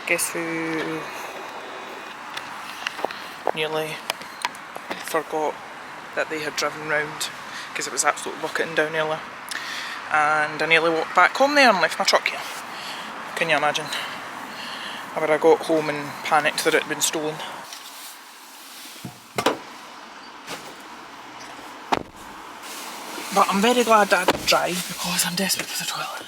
Guess who nearly forgot that they had driven round because it was absolutely bucketing down earlier, and I nearly walked back home there and left my truck here. Can you imagine? I would have got home and panicked that it had been stolen. But I'm very glad that I didn't drive because I'm desperate for the toilet.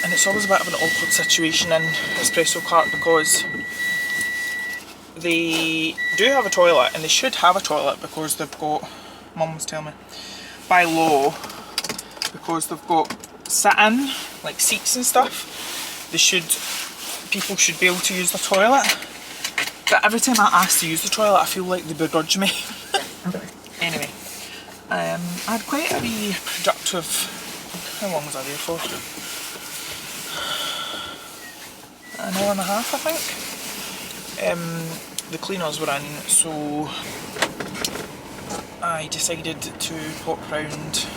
And it's always a bit of an awkward situation in Espresso Cart because they do have a toilet, and they should have a toilet because they've got, Mum was telling me, by law, because they've got sit-in, like seats and stuff, people should be able to use the toilet. But every time I ask to use the toilet, I feel like they begrudge me. Anyway, I had quite a wee productive, how long was I there for? An hour and a half, I think. The cleaners were in, so I decided to pop round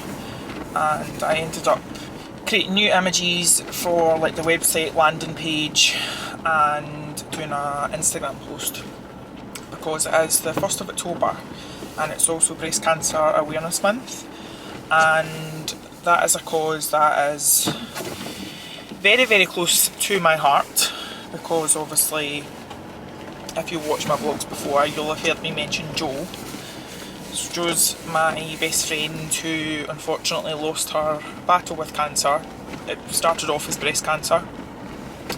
and I ended up creating new images for like the website landing page and doing an Instagram post because it is the 1st of October and it's also Breast Cancer Awareness Month, and that is a cause that is very, very close to my heart because obviously if you watched my vlogs before you'll have heard me mention Jo. So Jo's my best friend who unfortunately lost her battle with cancer. It started off as breast cancer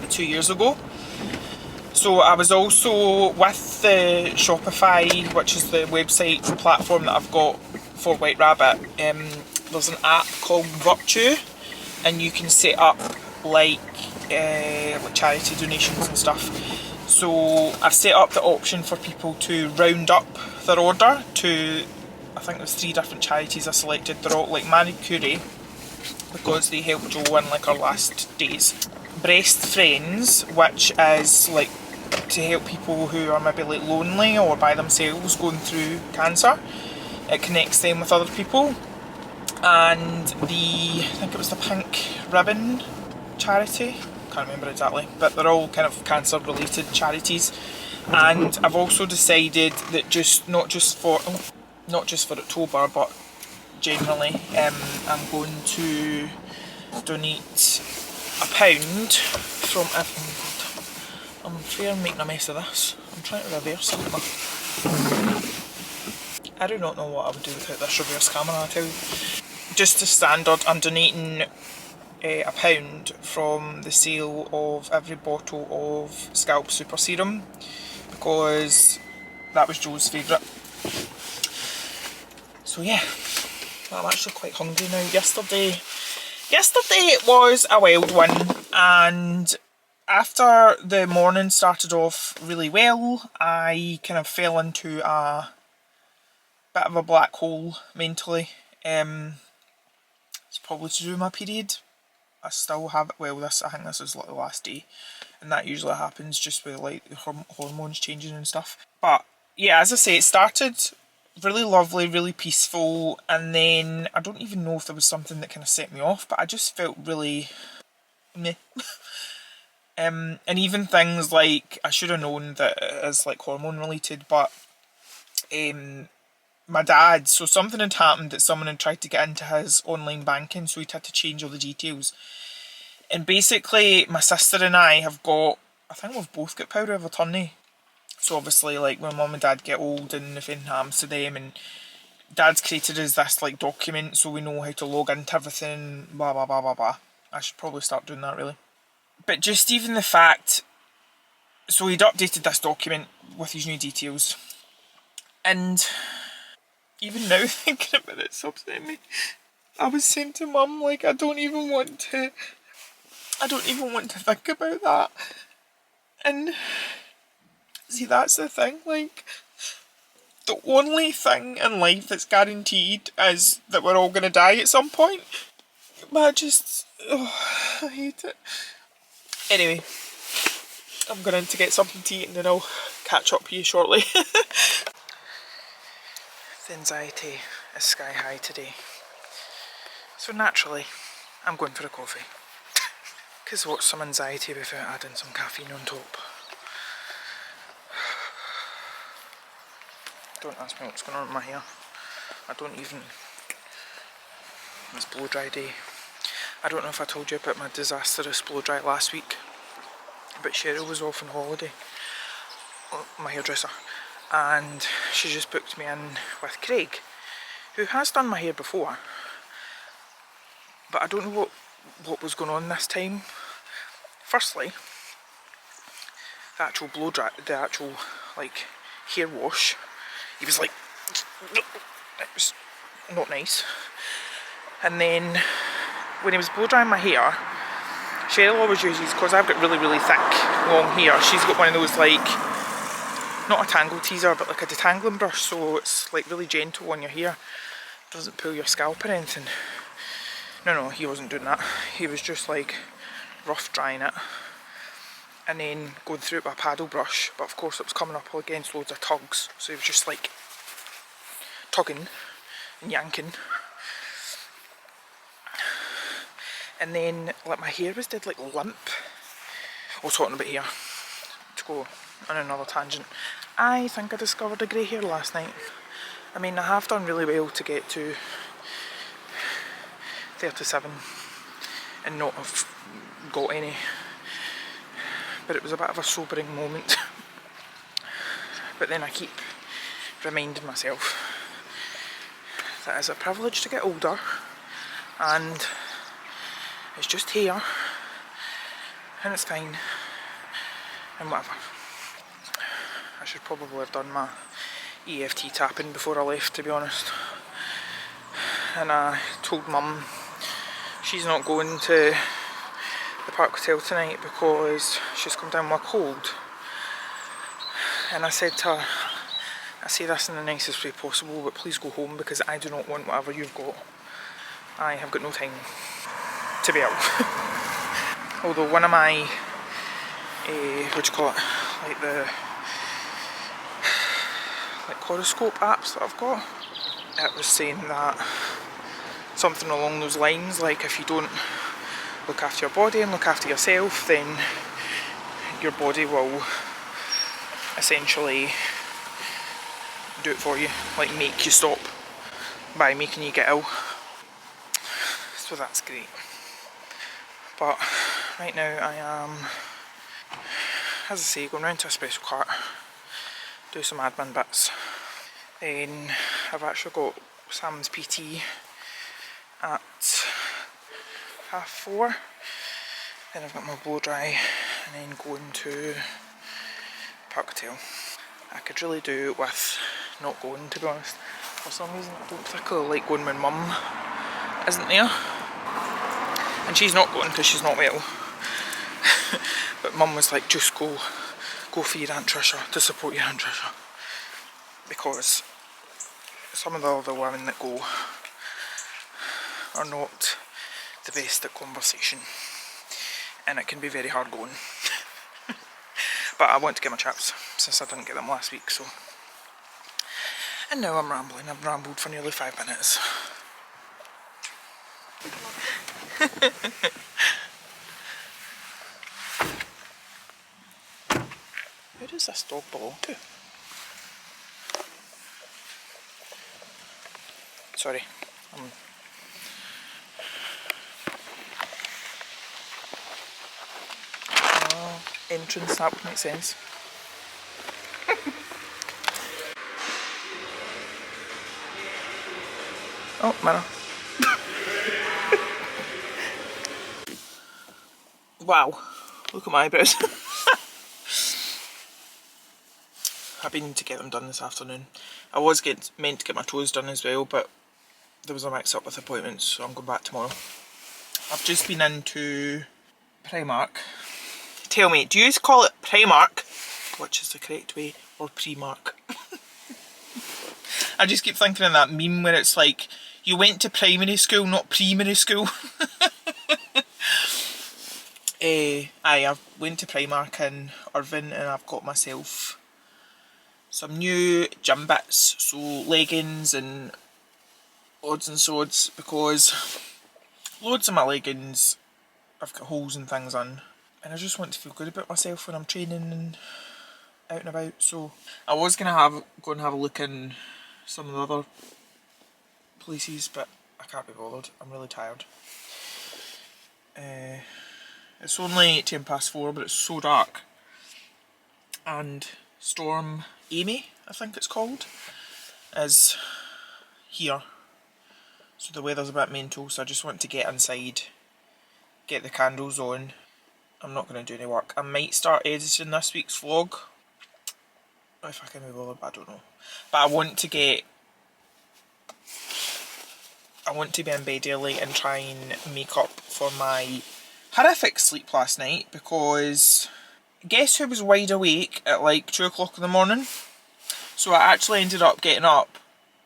2 years ago. So I was also with the Shopify, which is the website platform that I've got for White Rabbit. There's an app called Virtue and you can set up like charity donations and stuff. So I've set up the option for people to round up their order to, I think there's 3 different charities I selected. They're all like Marie Curie because they helped Jo in like her last days. Breast Friends, which is like to help people who are maybe like lonely or by themselves going through cancer. It connects them with other people. And I think it was the Pink Ribbon charity, can't remember exactly, but they're all kind of cancer related charities. And I've also decided that not just for October but generally I'm going to donate £1 from, I'm afraid I'm making a mess of this. I'm trying to reverse it. I do not know what I would do without this reverse camera, I tell you. Just as standard, I'm donating £1 from the sale of every bottle of Scalp Super Serum because that was Jo's favourite. So yeah, I'm actually quite hungry now. Yesterday was a wild one, and after the morning started off really well, I kind of fell into a bit of a black hole mentally. It's probably to do with my period. I still have, well, I think this is like the last day, and that usually happens just with like the hormones changing and stuff. But yeah, as I say, it started really lovely, really peaceful, and then I don't even know if there was something that kind of set me off, but I just felt really meh. And even things like, I should have known that it is like hormone related, but my dad, so something had happened that someone had tried to get into his online banking, so he'd had to change all the details. And basically my sister and I have got, I think we've both got power of attorney. So obviously like when mum and dad get old and if anything happens to them, and dad's created us this like document so we know how to log into everything, blah blah blah blah blah. I should probably start doing that really. But just even the fact, so he'd updated this document with his new details, and even now thinking about it's upsetting me. I was saying to mum, like, I don't even want to think about that. And see, that's the thing, like, the only thing in life that's guaranteed is that we're all gonna die at some point. But I hate it. Anyway, I'm going to get something to eat and then I'll catch up with you shortly. The anxiety is sky high today. So naturally, I'm going for a coffee. Because what's some anxiety without adding some caffeine on top? Don't ask me what's going on with my hair. I don't even... It's blow dry day. I don't know if I told you about my disastrous blow dry last week, but Cheryl was off on holiday, my hairdresser, and she just booked me in with Craig, who has done my hair before, but I don't know what was going on this time. Firstly, the actual blow dry, the actual like hair wash, he was like, it was not nice. And then when he was blow drying my hair, Cheryl always uses, because I've got really thick long hair, she's got one of those like, not a tangle teaser but like a detangling brush, so it's like really gentle on your hair, doesn't pull your scalp or anything. No, he wasn't doing that. He was just like rough drying it and then going through it with a paddle brush, but of course it was coming up against loads of tugs, so he was just like tugging and yanking. And then like my hair was dead like limp. I was talking about hair, to go on another tangent. I think I discovered a grey hair last night. I mean, I have done really well to get to 37 and not have got any, but it was a bit of a sobering moment. But then I keep reminding myself that it's a privilege to get older, and it's just hair, and it's fine, and whatever. I should probably have done my EFT tapping before I left, to be honest. And I told Mum she's not going to the Park Hotel tonight because she's come down with a cold. And I said to her, I say this in the nicest way possible, but please go home because I do not want whatever you've got. I have got no time to be out. Although one of my, what do you call it, like the horoscope apps that I've got, it was saying that something along those lines, like if you don't look after your body and look after yourself, then your body will essentially do it for you, like make you stop by making you get ill. So that's great. But right now I am, as I say, going round to a special cart, do some admin bits. Then I've actually got Sam's PT at 4:30. Then I've got my blow dry and then going to Park Hotel. I could really do with not going, to be honest. For some reason I don't particularly like going when Mum isn't there. And she's not going because she's not well. But Mum was like, just go for your Aunt Trisha, to support your Aunt Trisha. Because some of the other women that go are not the best at conversation. And it can be very hard going. But I want to get my chaps since I didn't get them last week, so. And now I'm rambling. I've rambled for nearly 5 minutes. Who does this dog belong to? Sorry. Entrance, that would make sense. Oh, mirror. Wow, look at my eyebrows. I've been to get them done this afternoon. I was meant to get my toes done as well, but there was a mix up with appointments, so I'm going back tomorrow. I've just been into Primark. Tell me, do you call it Primark, which is the correct way, or Primark? I just keep thinking of that meme where it's like, you went to primary school, not primary school. I went to Primark in Irvine and I've got myself some new gym bits, so leggings and loads and sods, because loads of my leggings I've got holes and things on, and I just want to feel good about myself when I'm training and out and about. So I was gonna go and have a look in some of the other places, but I can't be bothered. I'm really tired. It's only 4:10, but it's so dark. And Storm Amy, I think it's called, is here. So the weather's a bit mental, so I just want to get inside, get the candles on. I'm not going to do any work. I might start editing this week's vlog, if I can be bothered, but I don't know. But I want to be in bed early and try and make up for my horrific sleep last night, because guess who was wide awake at like 2 o'clock in the morning? So I actually ended up getting up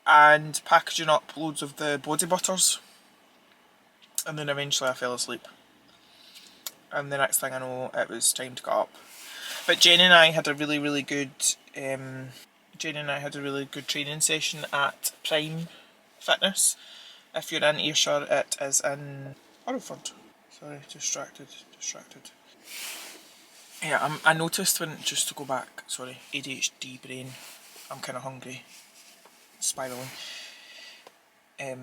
and packaging up loads of the body butters, and then eventually I fell asleep, and the next thing I know it was time to get up. But Jen and I had a really good training session at Prime Fitness. If you're in Ayrshire, it is in Hereford. Sorry, distracted. Yeah, I noticed when, just to go back, sorry, ADHD brain, I'm kind of hungry, spiralling. I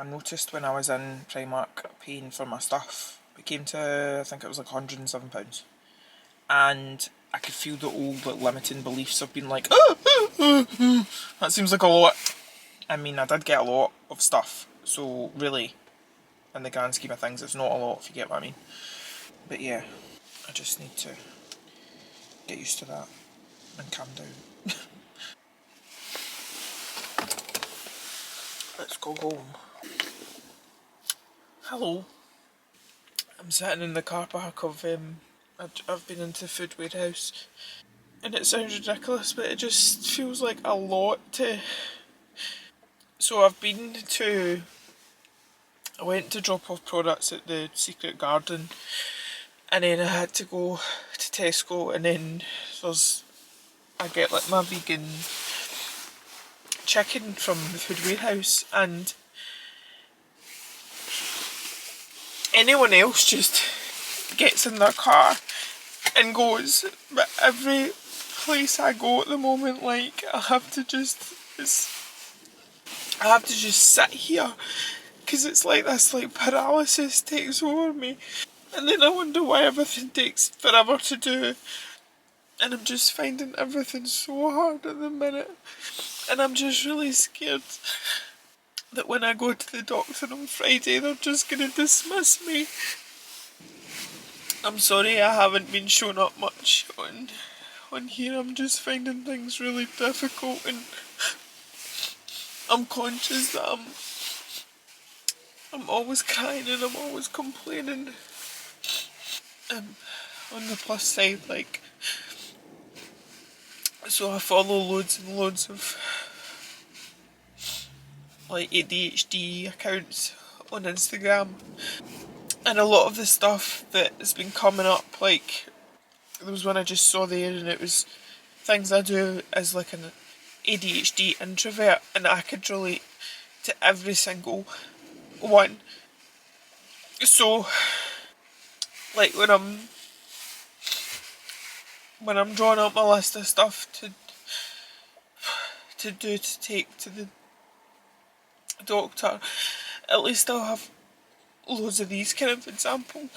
noticed when I was in Primark paying for my stuff, it came to, I think it was like £107. And I could feel the old like limiting beliefs of being like, that seems like a lot. I mean, I did get a lot of stuff, so really, in the grand scheme of things, it's not a lot, if you get what I mean. But yeah, I just need to get used to that and calm down. Let's go home. Hello. I'm sitting in the car park of, I've been into Food Warehouse, and it sounds ridiculous, but it just feels like a lot to... So I went to drop off products at the Secret Garden, and then I had to go to Tesco, and then I get like my vegan chicken from the Food Warehouse, and anyone else just gets in their car and goes, but every place I go at the moment, like, I have to just sit here, because it's like this like paralysis takes over me, and then I wonder why everything takes forever to do, and I'm just finding everything so hard at the minute, and I'm just really scared that when I go to the doctor on Friday they're just going to dismiss me. I'm sorry I haven't been showing up much on here. I'm just finding things really difficult, and I'm conscious that I'm always crying and I'm always complaining. On the plus side, like, so I follow loads and loads of like ADHD accounts on Instagram, and a lot of the stuff that has been coming up, like, there was one I just saw there, and it was things I do as like an ADHD introvert, and I could relate to every single one. So like when I'm drawing up my list of stuff to take to the doctor, at least I'll have loads of these kind of examples.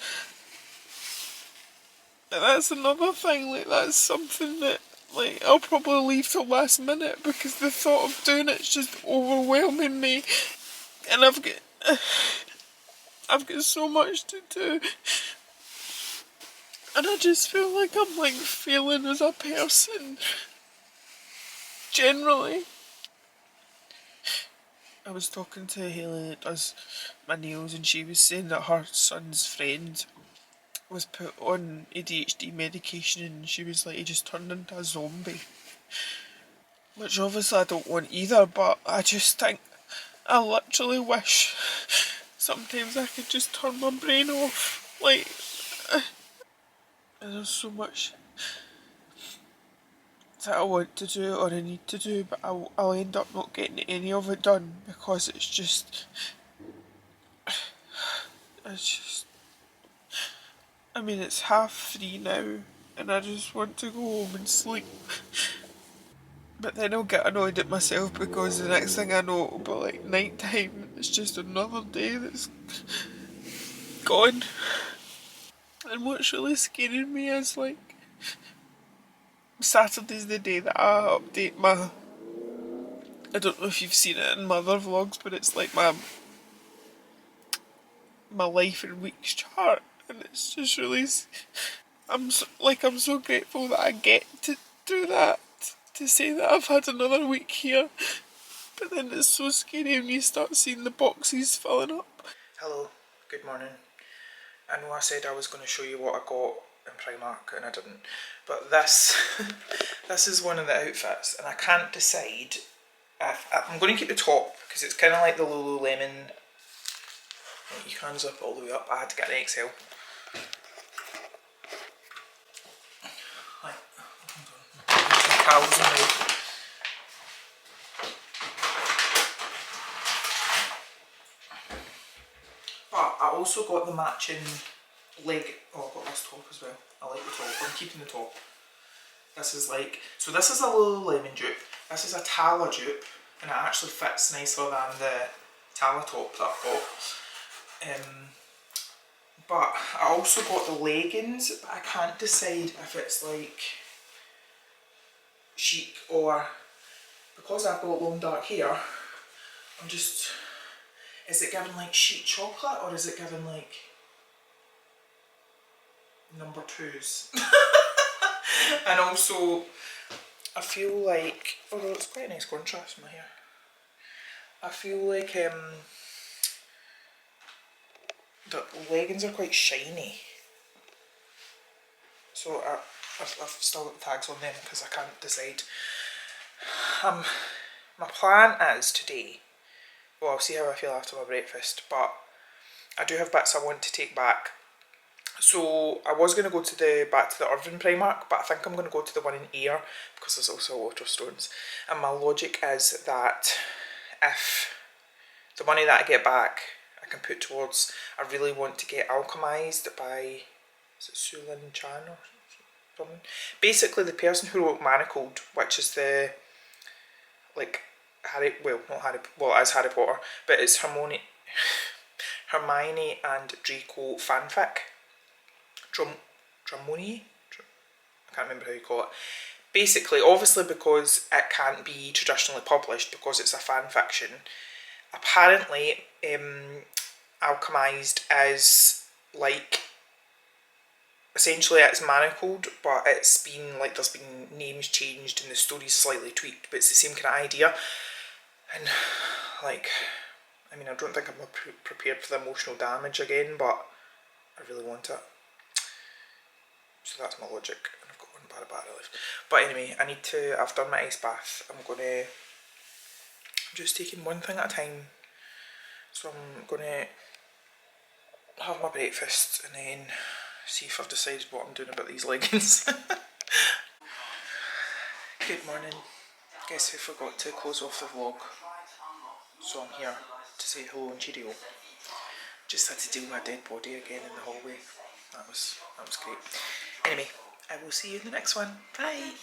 But that's another thing, like, that's something that, like, I'll probably leave till last minute, because the thought of doing it's just overwhelming me, and I've got so much to do, and I just feel like I'm like failing as a person generally. I was talking to Hayley that does my nails, and she was saying that her son's friend was put on ADHD medication, and she was like, he just turned into a zombie. Which obviously I don't want either, but I just think, I literally wish sometimes I could just turn my brain off. Like, and there's so much that I want to do or I need to do, but I'll end up not getting any of it done because it's just, I mean, it's 3:30 now and I just want to go home and sleep. But then I'll get annoyed at myself because the next thing I know it'll be like night time. It's just another day that's gone. And what's really scaring me is like Saturday's the day that I update my, I don't know if you've seen it in my other vlogs, but it's like my life in weeks chart, and it's just really, I'm so grateful that I get to do that, to say that I've had another week here. But then it's so scary when you start seeing the boxes filling up. Hello, good morning. I know I said I was going to show you what I got in Primark and I didn't, but this this is one of the outfits and I can't decide if I'm going to keep the top because it's kind of like the Lululemon. You can zip all the way up. I had to get an XL. Right, hold on. Cows in there. But I also got the matching leg. Oh, I got this top as well. I like the top. I'm keeping the top. This is like, so this is a Lululemon dupe. This is a Tala dupe, and it actually fits nicer than the Tala top that I've got. But I also got the leggings, but I can't decide if it's like chic or, because I've got long dark hair, I'm just, is it giving like chic chocolate or is it giving like number twos? And also I feel like, although it's quite a nice contrast in my hair, I feel like the leggings are quite shiny, so I've still got the tags on them because I can't decide. My plan is today, well, I'll see how I feel after my breakfast, but I do have bits I want to take back. So I was going to go back to the Irvine Primark, but I think I'm going to go to the one in Ayr because there's also Waterstones. And my logic is that if the money that I get back I can put towards, I really want to get alchemised by, is it Sulin Chan or something? Basically the person who wrote Manacled, which is the, like, it is Harry Potter, but it's Hermione and Draco fanfic. Dramoni? I can't remember how you call it. Basically, obviously because it can't be traditionally published because it's a fan fiction, apparently Alchemised is like, essentially it's Manacled, but it's been like, there's been names changed and the story's slightly tweaked, but it's the same kind of idea. And like, I mean, I don't think I'm prepared for the emotional damage again, but I really want it. So that's my logic, and I've got one bar of battery left. But anyway, I've done my ice bath. I'm just taking one thing at a time. So I'm gonna have my breakfast and then see if I've decided what I'm doing about these leggings. Good morning. Guess who forgot to close off the vlog? So I'm here to say hello and cheerio. Just had to deal with a dead body again in the hallway. That was great. Anyway, I will see you in the next one. Bye!